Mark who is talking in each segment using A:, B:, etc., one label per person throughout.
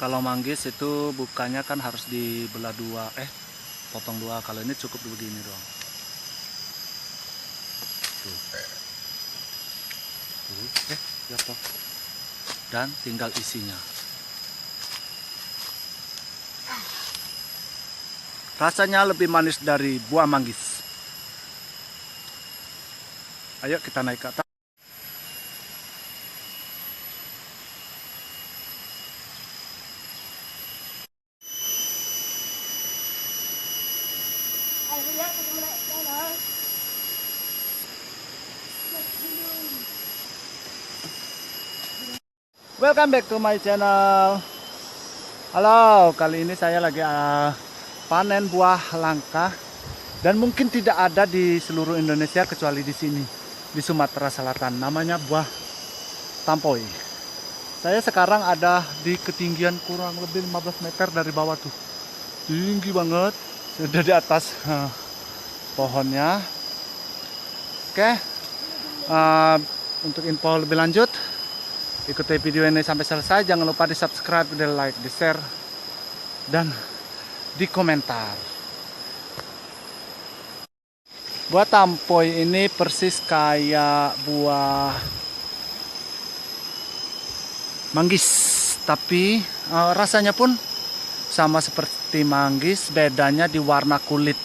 A: Kalau manggis itu bukanya kan harus dibelah dua, potong dua. Kalau ini cukup begini doang. Tuh. Jatuh. Dan tinggal isinya. Rasanya lebih manis dari buah manggis. Ayo kita naik ke atas. Welcome back to my channel. Halo, kali ini saya lagi panen buah langka dan mungkin tidak ada di seluruh Indonesia kecuali di sini, di Sumatera Selatan. Namanya buah tampoy. Saya sekarang ada di ketinggian kurang lebih 15 meter dari bawah tuh. Tinggi banget, sudah di atas pohonnya. Oke, untuk info lebih lanjut, ikuti video ini sampai selesai. Jangan lupa di subscribe, di like, di share, dan di komentar. Buah tampoy ini persis kayak buah manggis, tapi rasanya pun sama seperti manggis. Bedanya di warna kulit.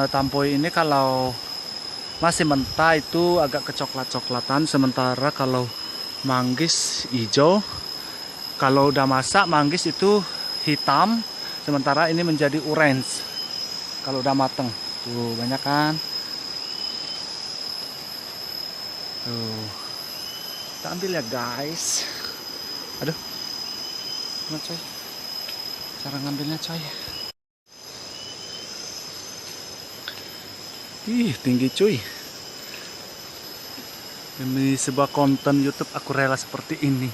A: Tampoy ini kalau masih mentah itu agak kecoklat-coklatan, sementara kalau manggis hijau. Kalau udah masak manggis itu hitam, sementara ini menjadi orange kalau udah mateng. Tuh banyak kan. Tuh, kita ambil ya guys. Aduh, mana coy, cara ngambilnya coy. Ih, tinggi cuy. Demi sebuah konten YouTube aku rela seperti ini.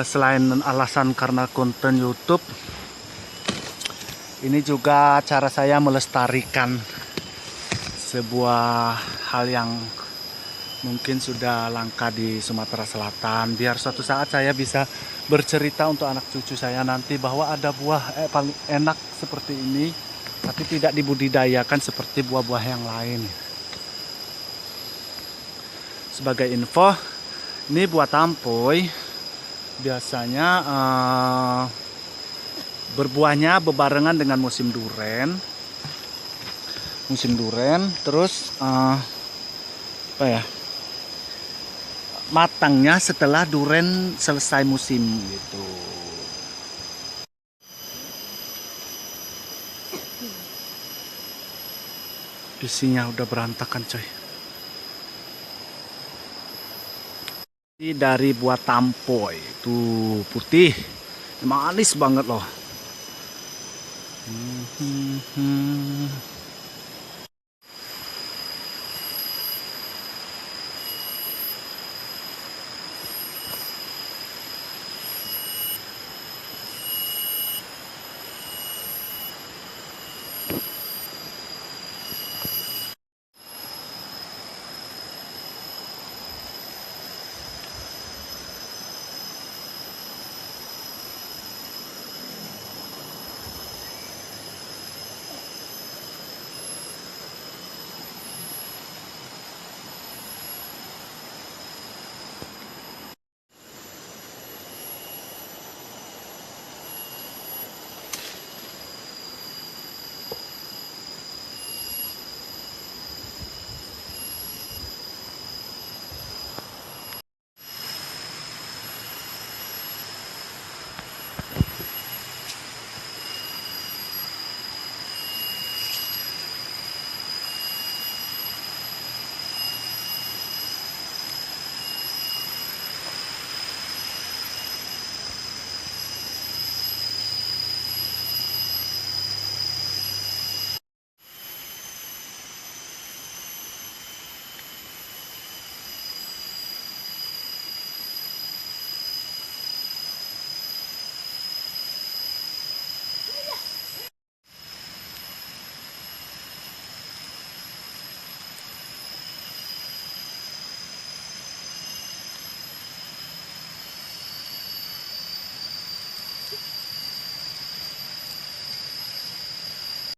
A: Selain alasan karena konten YouTube, ini juga cara saya melestarikan sebuah hal yang mungkin sudah langka di Sumatera Selatan. Biar suatu saat saya bisa bercerita untuk anak cucu saya nanti bahwa ada buah paling enak seperti ini, tapi tidak dibudidayakan seperti buah-buah yang lain. Sebagai info, ini buah tampoy biasanya berbuahnya bebarengan dengan musim duren. Terus matangnya setelah duren selesai musim gitu. Isinya udah berantakan coy. Dari buah tampoy tuh putih, manis banget loh.